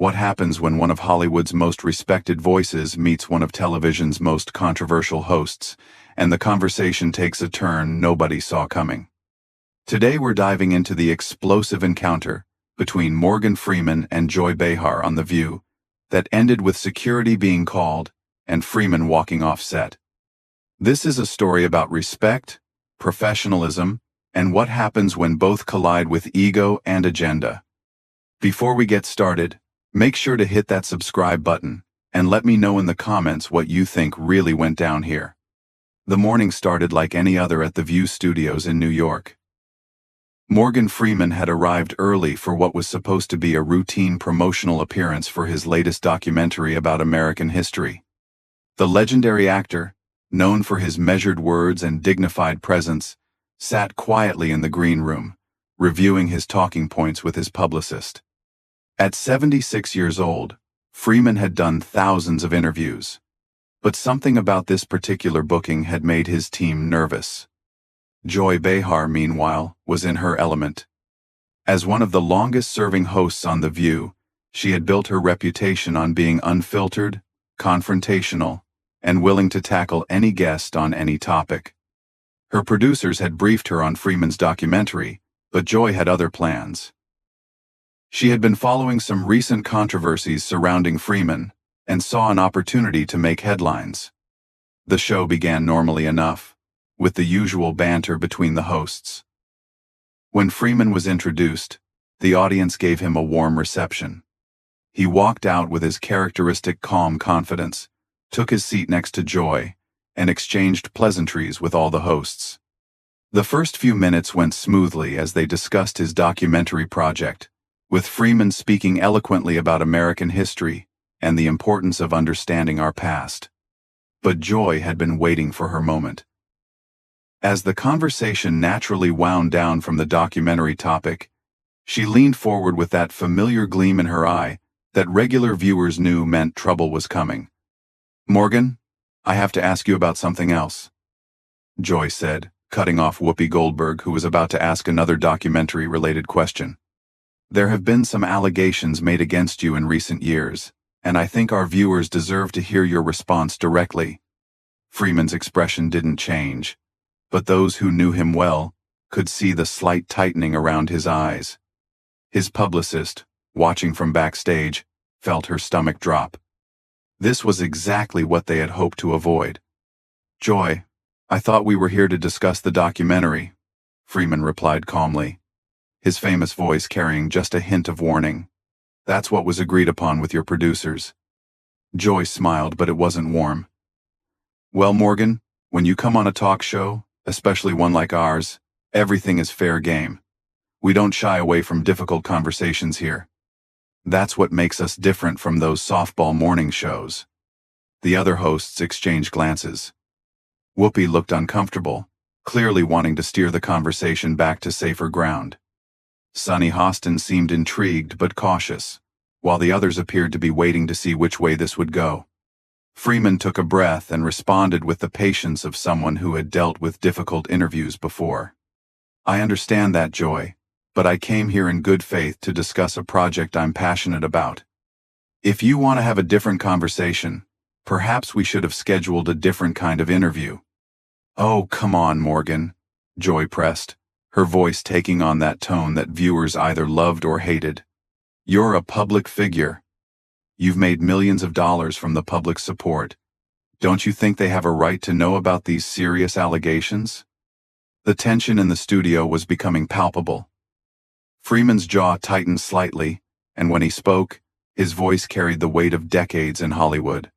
What happens when one of Hollywood's most respected voices meets one of television's most controversial hosts, and the conversation takes a turn nobody saw coming? Today we're diving into the explosive encounter between Morgan Freeman and Joy Behar on The View that ended with security being called and Freeman walking off set. This is a story about respect, professionalism, and what happens when both collide with ego and agenda. Before we get started, make sure to hit that subscribe button and let me know in the comments what you think really went down here. The morning started like any other at the View Studios in New York. Morgan Freeman had arrived early for what was supposed to be a routine promotional appearance for his latest documentary about American history. The legendary actor, known for his measured words and dignified presence, sat quietly in the green room, reviewing his talking points with his publicist. At 76 years old, Freeman had done thousands of interviews. But something about this particular booking had made his team nervous. Joy Behar, meanwhile, was in her element. As one of the longest-serving hosts on The View, she had built her reputation on being unfiltered, confrontational, and willing to tackle any guest on any topic. Her producers had briefed her on Freeman's documentary, but Joy had other plans. She had been following some recent controversies surrounding Freeman and saw an opportunity to make headlines. The show began normally enough, with the usual banter between the hosts. When Freeman was introduced, the audience gave him a warm reception. He walked out with his characteristic calm confidence, took his seat next to Joy, and exchanged pleasantries with all the hosts. The first few minutes went smoothly as they discussed his documentary project, with Freeman speaking eloquently about American history and the importance of understanding our past. But Joy had been waiting for her moment. As the conversation naturally wound down from the documentary topic, she leaned forward with that familiar gleam in her eye that regular viewers knew meant trouble was coming. "Morgan, I have to ask you about something else," Joy said, cutting off Whoopi Goldberg, who was about to ask another documentary-related question. "There have been some allegations made against you in recent years, and I think our viewers deserve to hear your response directly." Freeman's expression didn't change, but those who knew him well could see the slight tightening around his eyes. His publicist, watching from backstage, felt her stomach drop. This was exactly what they had hoped to avoid. "Joy, I thought we were here to discuss the documentary," Freeman replied calmly, his famous voice carrying just a hint of warning. "That's what was agreed upon with your producers." Joy smiled, but it wasn't warm. "Well, Morgan, when you come on a talk show, especially one like ours, everything is fair game. We don't shy away from difficult conversations here. That's what makes us different from those softball morning shows." The other hosts exchanged glances. Whoopi looked uncomfortable, clearly wanting to steer the conversation back to safer ground. Sonny Hostin seemed intrigued but cautious, while the others appeared to be waiting to see which way this would go. Freeman took a breath and responded with the patience of someone who had dealt with difficult interviews before. "I understand that, Joy, but I came here in good faith to discuss a project I'm passionate about. If you want to have a different conversation, perhaps we should have scheduled a different kind of interview." "Oh, come on, Morgan," Joy pressed, her voice taking on that tone that viewers either loved or hated. "You're a public figure. You've made millions of dollars from the public's support. Don't you think they have a right to know about these serious allegations?" The tension in the studio was becoming palpable. Freeman's jaw tightened slightly, and when he spoke, his voice carried the weight of decades in Hollywood.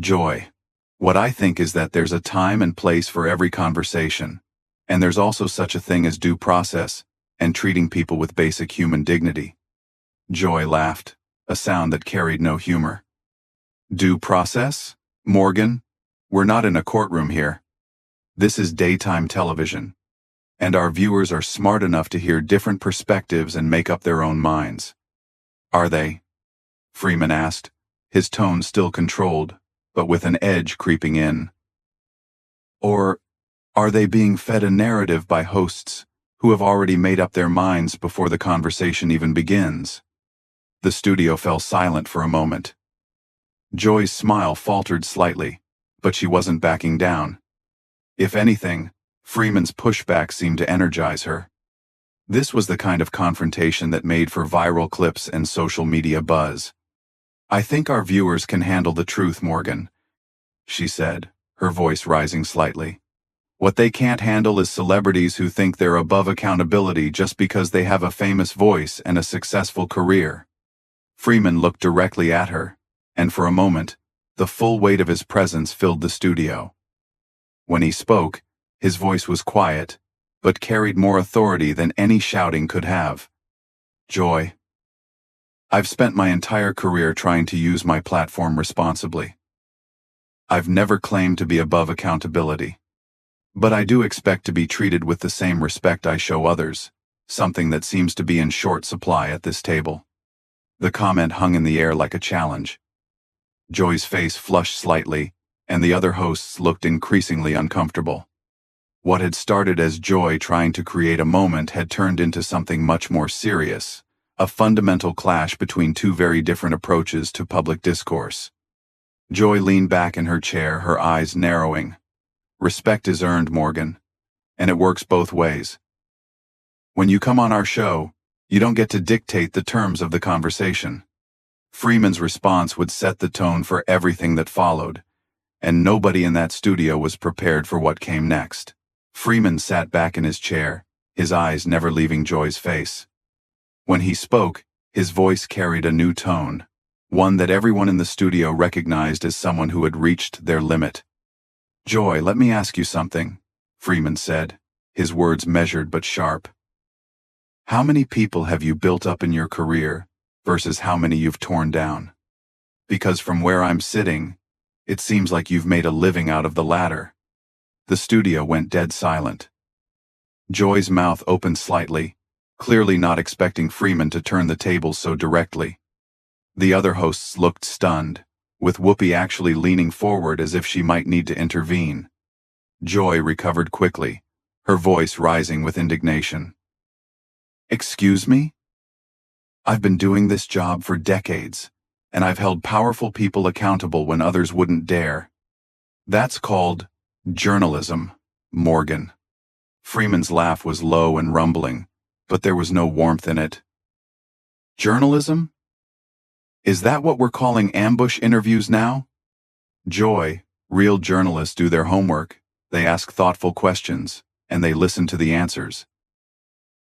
"Joy, what I think is that there's a time and place for every conversation, and there's also such a thing as due process and treating people with basic human dignity." Joy laughed, a sound that carried no humor. "Due process? Morgan, we're not in a courtroom here. This is daytime television, and our viewers are smart enough to hear different perspectives and make up their own minds." "Are they?" Freeman asked, his tone still controlled, but with an edge creeping in. "Or are they being fed a narrative by hosts who have already made up their minds before the conversation even begins?" The studio fell silent for a moment. Joy's smile faltered slightly, but she wasn't backing down. If anything, Freeman's pushback seemed to energize her. This was the kind of confrontation that made for viral clips and social media buzz. "I think our viewers can handle the truth, Morgan," she said, her voice rising slightly. "What they can't handle is celebrities who think they're above accountability just because they have a famous voice and a successful career." Freeman looked directly at her, and for a moment, the full weight of his presence filled the studio. When he spoke, his voice was quiet, but carried more authority than any shouting could have. "Joy, I've spent my entire career trying to use my platform responsibly. I've never claimed to be above accountability. But I do expect to be treated with the same respect I show others, something that seems to be in short supply at this table." The comment hung in the air like a challenge. Joy's face flushed slightly, and the other hosts looked increasingly uncomfortable. What had started as Joy trying to create a moment had turned into something much more serious, a fundamental clash between two very different approaches to public discourse. Joy leaned back in her chair, her eyes narrowing. "Respect is earned, Morgan, and it works both ways. When you come on our show, you don't get to dictate the terms of the conversation." Freeman's response would set the tone for everything that followed, and nobody in that studio was prepared for what came next. Freeman sat back in his chair, his eyes never leaving Joy's face. When he spoke, his voice carried a new tone, one that everyone in the studio recognized as someone who had reached their limit. "Joy, let me ask you something," Freeman said, his words measured but sharp. "How many people have you built up in your career versus how many you've torn down? Because from where I'm sitting, it seems like you've made a living out of the latter." The studio went dead silent. Joy's mouth opened slightly, clearly not expecting Freeman to turn the tables so directly. The other hosts looked stunned, with Whoopi actually leaning forward as if she might need to intervene. Joy recovered quickly, her voice rising with indignation. "Excuse me? I've been doing this job for decades, and I've held powerful people accountable when others wouldn't dare. That's called journalism, Morgan." Freeman's laugh was low and rumbling, but there was no warmth in it. "Journalism? Is that what we're calling ambush interviews now? Joy, real journalists do their homework, they ask thoughtful questions, and they listen to the answers.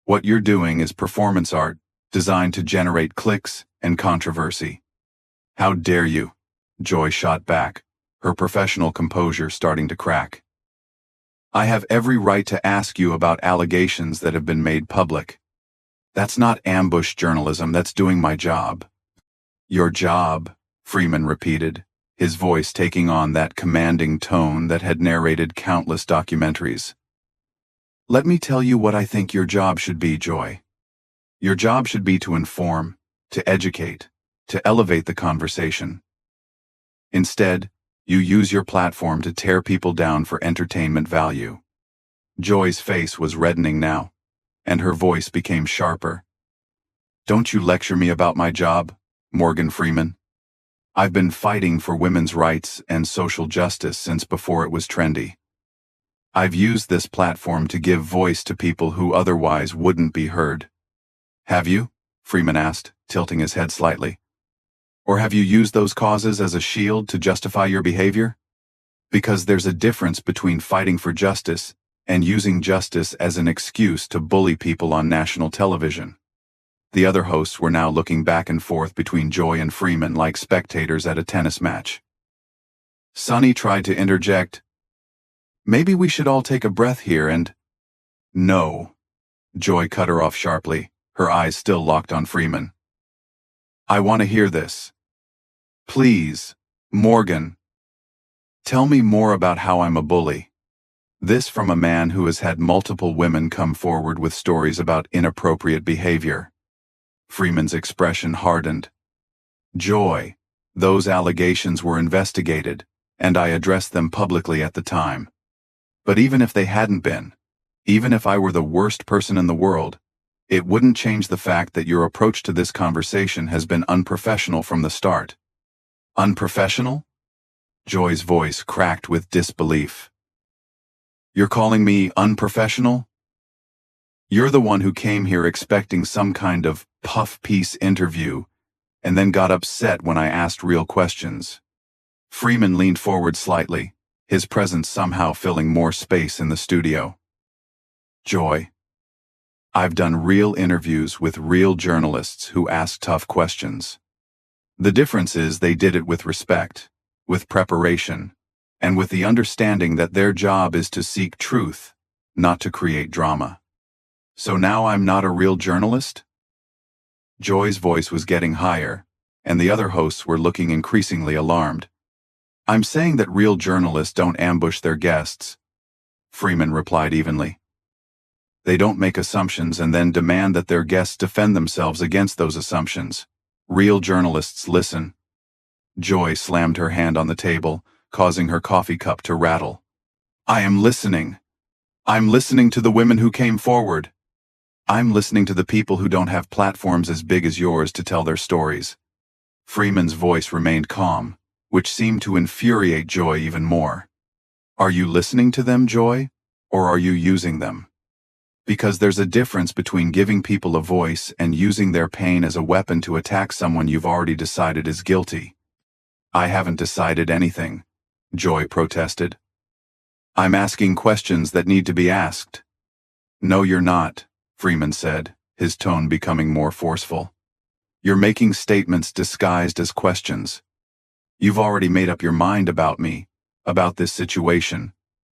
What you're doing is performance art, designed to generate clicks and controversy." "How dare you?" Joy shot back, her professional composure starting to crack. "I have every right to ask you about allegations that have been made public. That's not ambush journalism, that's doing my job." "Your job," Freeman repeated, his voice taking on that commanding tone that had narrated countless documentaries. "Let me tell you what I think your job should be, Joy. Your job should be to inform, to educate, to elevate the conversation. Instead, you use your platform to tear people down for entertainment value." Joy's face was reddening now, and her voice became sharper. "Don't you lecture me about my job, Morgan Freeman. I've been fighting for women's rights and social justice since before it was trendy. I've used this platform to give voice to people who otherwise wouldn't be heard." "Have you?" Freeman asked, tilting his head slightly. "Or have you used those causes as a shield to justify your behavior? Because there's a difference between fighting for justice and using justice as an excuse to bully people on national television." The other hosts were now looking back and forth between Joy and Freeman like spectators at a tennis match. Sonny tried to interject, "Maybe we should all take a breath here and—" "No." Joy cut her off sharply, her eyes still locked on Freeman. "I want to hear this. Please, Morgan. Tell me more about how I'm a bully." This from a man who has had multiple women come forward with stories about inappropriate behavior. Freeman's expression hardened. "Joy, those allegations were investigated, and I addressed them publicly at the time. But even if they hadn't been, even if I were the worst person in the world, It wouldn't change the fact that your approach to this conversation has been unprofessional from the start. Unprofessional? Joy's voice cracked with disbelief. You're calling me unprofessional? You're the one who came here expecting some kind of puff piece interview, and then got upset when I asked real questions. Freeman leaned forward slightly, his presence somehow filling more space in the studio. Joy, I've done real interviews with real journalists who ask tough questions. The difference is they did it with respect, with preparation, and with the understanding that their job is to seek truth, not to create drama. So now I'm not a real journalist? Joy's voice was getting higher, and the other hosts were looking increasingly alarmed. I'm saying that real journalists don't ambush their guests, Freeman replied evenly. They don't make assumptions and then demand that their guests defend themselves against those assumptions. Real journalists listen. Joy slammed her hand on the table, causing her coffee cup to rattle. I am listening. I'm listening to the women who came forward. I'm listening to the people who don't have platforms as big as yours to tell their stories. Freeman's voice remained calm, which seemed to infuriate Joy even more. Are you listening to them, Joy, or are you using them? Because there's a difference between giving people a voice and using their pain as a weapon to attack someone you've already decided is guilty. I haven't decided anything, Joy protested. I'm asking questions that need to be asked. No, you're not, Freeman said, his tone becoming more forceful. You're making statements disguised as questions. You've already made up your mind about me, about this situation,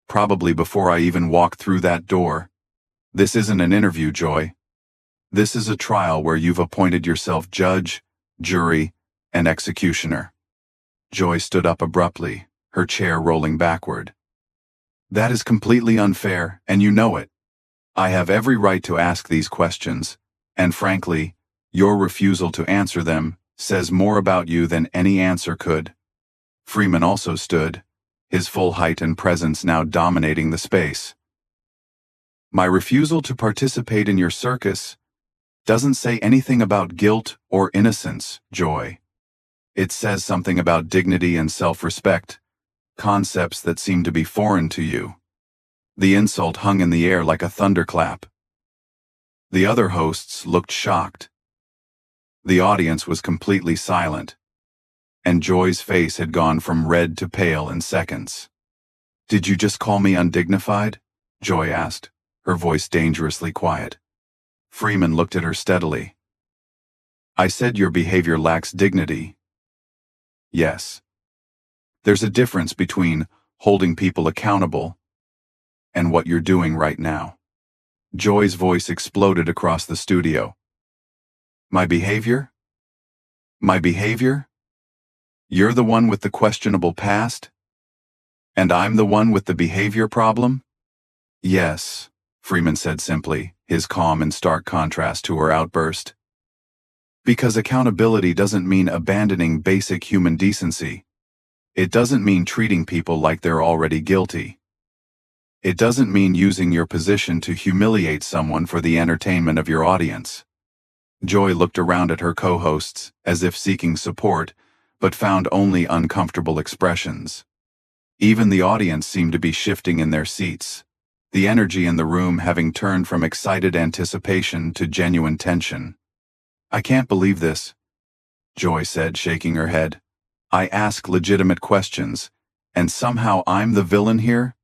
probably before I even walked through that door. This isn't an interview, Joy. This is a trial where you've appointed yourself judge, jury, and executioner. Joy stood up abruptly, her chair rolling backward. That is completely unfair, and you know it. I have every right to ask these questions, and frankly, your refusal to answer them says more about you than any answer could. Freeman also stood, his full height and presence now dominating the space. My refusal to participate in your circus doesn't say anything about guilt or innocence, Joy. It says something about dignity and self-respect, concepts that seem to be foreign to you. The insult hung in the air like a thunderclap. The other hosts looked shocked. The audience was completely silent, and Joy's face had gone from red to pale in seconds. Did you just call me undignified? Joy asked, her voice dangerously quiet. Freeman looked at her steadily. I said your behavior lacks dignity. Yes. There's a difference between holding people accountable and what you're doing right now. Joy's voice exploded across the studio. My behavior? My behavior? You're the one with the questionable past? And I'm the one with the behavior problem? Yes, Freeman said simply, his calm in stark contrast to her outburst. Because accountability doesn't mean abandoning basic human decency. It doesn't mean treating people like they're already guilty. It doesn't mean using your position to humiliate someone for the entertainment of your audience. Joy looked around at her co-hosts, as if seeking support, but found only uncomfortable expressions. Even the audience seemed to be shifting in their seats, the energy in the room having turned from excited anticipation to genuine tension. I can't believe this, Joy said, shaking her head. I ask legitimate questions, and somehow I'm the villain here?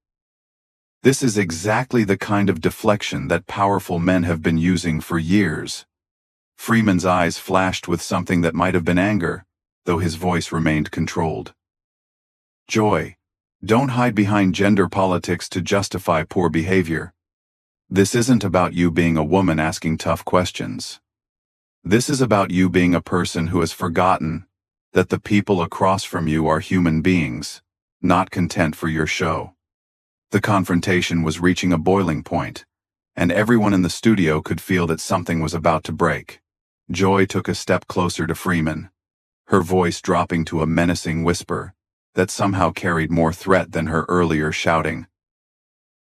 This is exactly the kind of deflection that powerful men have been using for years. Freeman's eyes flashed with something that might have been anger, though his voice remained controlled. Joy, don't hide behind gender politics to justify poor behavior. This isn't about you being a woman asking tough questions. This is about you being a person who has forgotten that the people across from you are human beings, not content for your show. The confrontation was reaching a boiling point, and everyone in the studio could feel that something was about to break. Joy took a step closer to Freeman, her voice dropping to a menacing whisper that somehow carried more threat than her earlier shouting.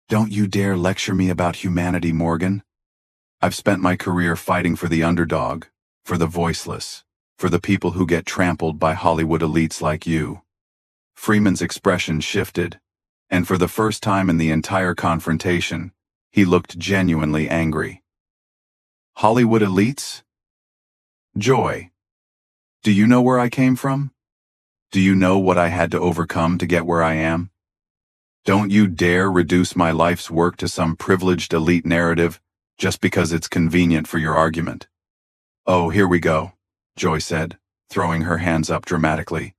Don't you dare lecture me about humanity, Morgan. I've spent my career fighting for the underdog, for the voiceless, for the people who get trampled by Hollywood elites like you." Freeman's expression shifted, and for the first time in the entire confrontation, he looked genuinely angry. "Hollywood elites? Joy, do you know where I came from? Do you know what I had to overcome to get where I am? Don't you dare reduce my life's work to some privileged elite narrative just because it's convenient for your argument." "Oh, here we go," Joy said, throwing her hands up dramatically.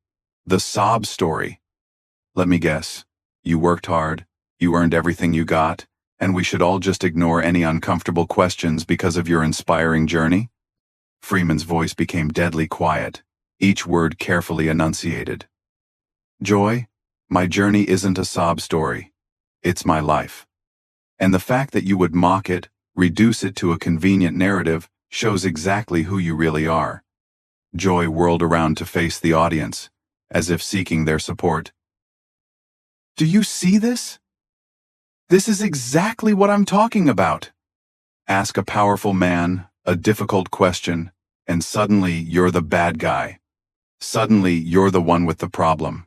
"The sob story. Let me guess. You worked hard, you earned everything you got, and we should all just ignore any uncomfortable questions because of your inspiring journey?" Freeman's voice became deadly quiet, each word carefully enunciated. "Joy, my journey isn't a sob story. It's my life. And the fact that you would mock it, reduce it to a convenient narrative, shows exactly who you really are." Joy whirled around to face the audience, as if seeking their support. "Do you see this? This is exactly what I'm talking about. Ask a powerful man a difficult question, and suddenly you're the bad guy. Suddenly you're the one with the problem."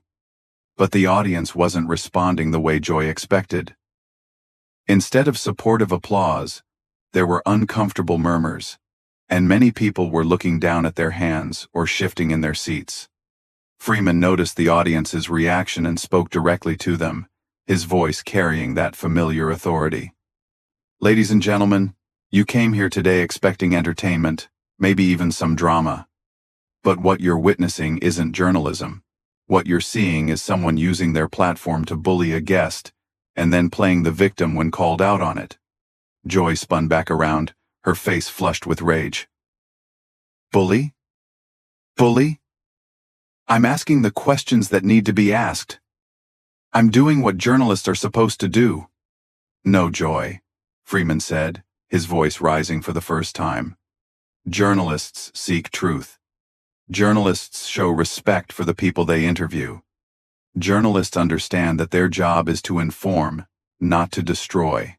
But the audience wasn't responding the way Joy expected. Instead of supportive applause, there were uncomfortable murmurs, and many people were looking down at their hands or shifting in their seats. Freeman noticed the audience's reaction and spoke directly to them, his voice carrying that familiar authority. "Ladies and gentlemen, you came here today expecting entertainment, maybe even some drama. But what you're witnessing isn't journalism. What you're seeing is someone using their platform to bully a guest, and then playing the victim when called out on it." Joy spun back around, her face flushed with rage. "Bully? Bully? I'm asking the questions that need to be asked. I'm doing what journalists are supposed to do." "No, Joy," Freeman said, his voice rising for the first time. "Journalists seek truth. Journalists show respect for the people they interview. Journalists understand that their job is to inform, not to destroy.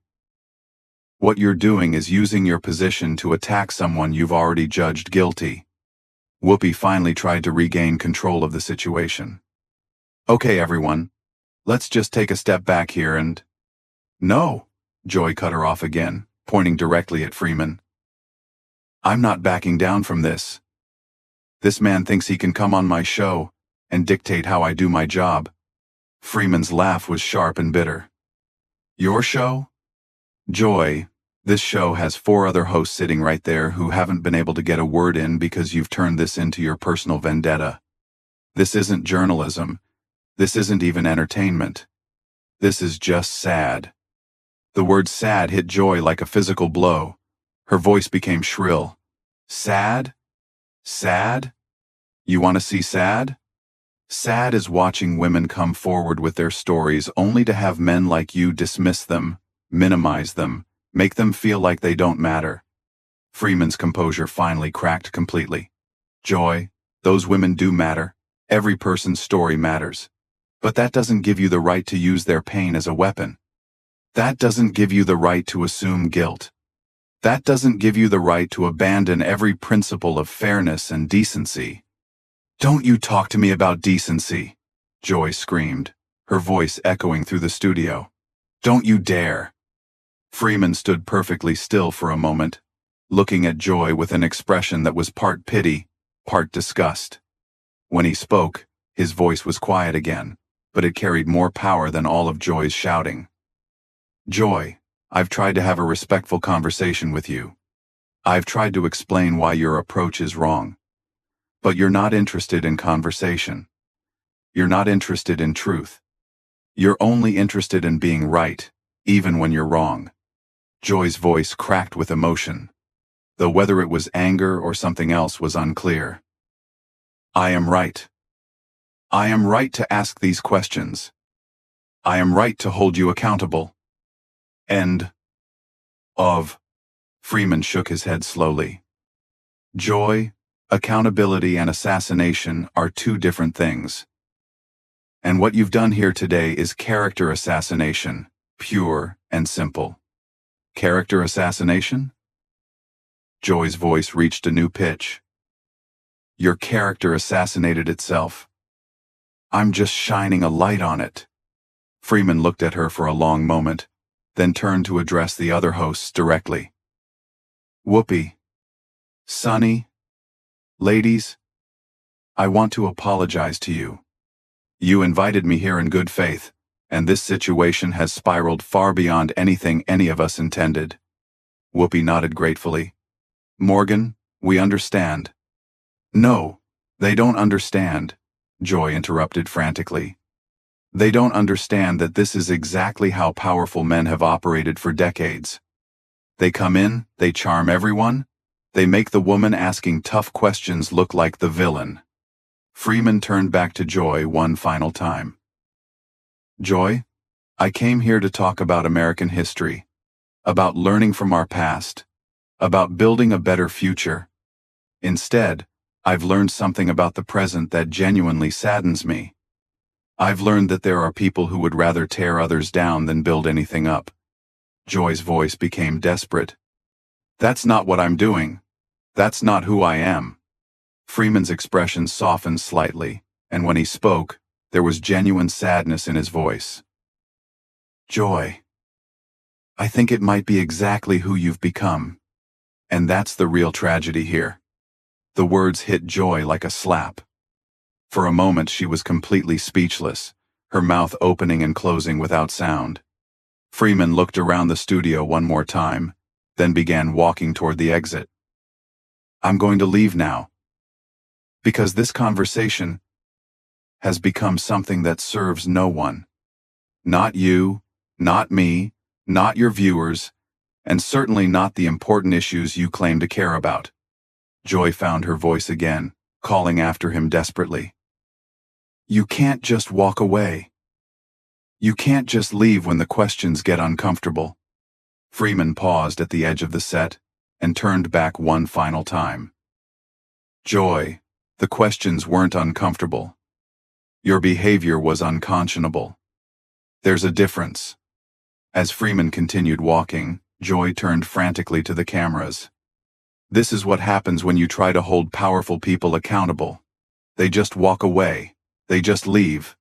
What you're doing is using your position to attack someone you've already judged guilty." Whoopi finally tried to regain control of the situation. "Okay, everyone, let's just take a step back here and—" "No," Joy cut her off again, pointing directly at Freeman. "I'm not backing down from this. This man thinks he can come on my show and dictate how I do my job." Freeman's laugh was sharp and bitter. "Your show? Joy, this show has 4 other hosts sitting right there who haven't been able to get a word in because you've turned this into your personal vendetta. This isn't journalism. This isn't even entertainment. This is just sad." The word sad hit Joy like a physical blow. Her voice became shrill. "Sad? Sad? You want to see sad? Sad is watching women come forward with their stories only to have men like you dismiss them, minimize them, make them feel like they don't matter." Freeman's composure finally cracked completely. "Joy, those women do matter. Every person's story matters. But that doesn't give you the right to use their pain as a weapon. That doesn't give you the right to assume guilt. That doesn't give you the right to abandon every principle of fairness and decency." "Don't you talk to me about decency," Joy screamed, her voice echoing through the studio. "Don't you dare." Freeman stood perfectly still for a moment, looking at Joy with an expression that was part pity, part disgust. When he spoke, his voice was quiet again, but it carried more power than all of Joy's shouting. "Joy, I've tried to have a respectful conversation with you. I've tried to explain why your approach is wrong. But you're not interested in conversation. You're not interested in truth. You're only interested in being right, even when you're wrong." Joy's voice cracked with emotion, though whether it was anger or something else was unclear. "I am right. I am right to ask these questions. I am right to hold you accountable. End of." Freeman shook his head slowly. "Joy, accountability and assassination are 2 different things. And what you've done here today is character assassination, pure and simple." "Character assassination?" Joy's voice reached a new pitch. Your character assassinated itself. I'm just shining a light on it. Freeman looked at her for a long moment, then turned to address the other hosts directly. Whoopi, Sunny, ladies, I want to apologize to you. You invited me here in good faith, and this situation has spiraled far beyond anything any of us intended. Whoopi nodded gratefully. Morgan, we understand. No, they don't understand, Joy interrupted frantically. They don't understand that this is exactly how powerful men have operated for decades. They come in, they charm everyone, they make the woman asking tough questions look like the villain. Freeman turned back to Joy one final time. Joy, I came here to talk about American history, about learning from our past, about building a better future. Instead, I've learned something about the present that genuinely saddens me. I've learned that there are people who would rather tear others down than build anything up. Joy's voice became desperate. That's not what I'm doing. That's not who I am. Freeman's expression softened slightly, and when he spoke, there was genuine sadness in his voice. Joy, I think it might be exactly who you've become. And that's the real tragedy here. The words hit Joy like a slap. For a moment she was completely speechless, her mouth opening and closing without sound. Freeman looked around the studio one more time, then began walking toward the exit. I'm going to leave now. Because this conversation has become something that serves no one. Not you, not me, not your viewers, and certainly not the important issues you claim to care about. Joy found her voice again, calling after him desperately. You can't just walk away. You can't just leave when the questions get uncomfortable. Freeman paused at the edge of the set and turned back one final time. Joy, the questions weren't uncomfortable. Your behavior was unconscionable. There's a difference. As Freeman continued walking, Joy turned frantically to the cameras. This is what happens when you try to hold powerful people accountable. They just walk away. They just leave.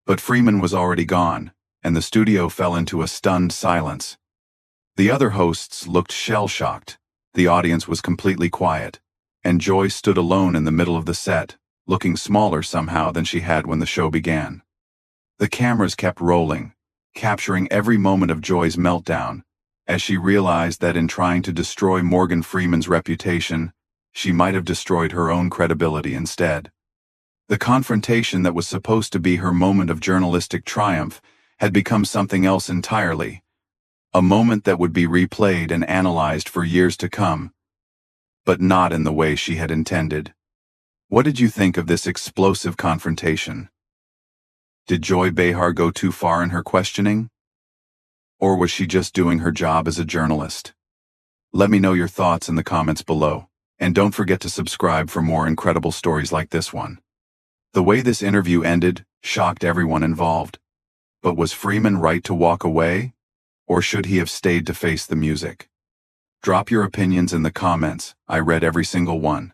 But Freeman was already gone, and the studio fell into a stunned silence. The other hosts looked shell-shocked. The audience was completely quiet, and Joy stood alone in the middle of the set, looking smaller somehow than she had when the show began. The cameras kept rolling, capturing every moment of Joy's meltdown, as she realized that in trying to destroy Morgan Freeman's reputation, she might have destroyed her own credibility instead. The confrontation that was supposed to be her moment of journalistic triumph had become something else entirely, a moment that would be replayed and analyzed for years to come, but not in the way she had intended. What did you think of this explosive confrontation? Did Joy Behar go too far in her questioning? Or was she just doing her job as a journalist? Let me know your thoughts in the comments below, and don't forget to subscribe for more incredible stories like this one. The way this interview ended shocked everyone involved. But was Freeman right to walk away? Or should he have stayed to face the music? Drop your opinions in the comments. I read every single one.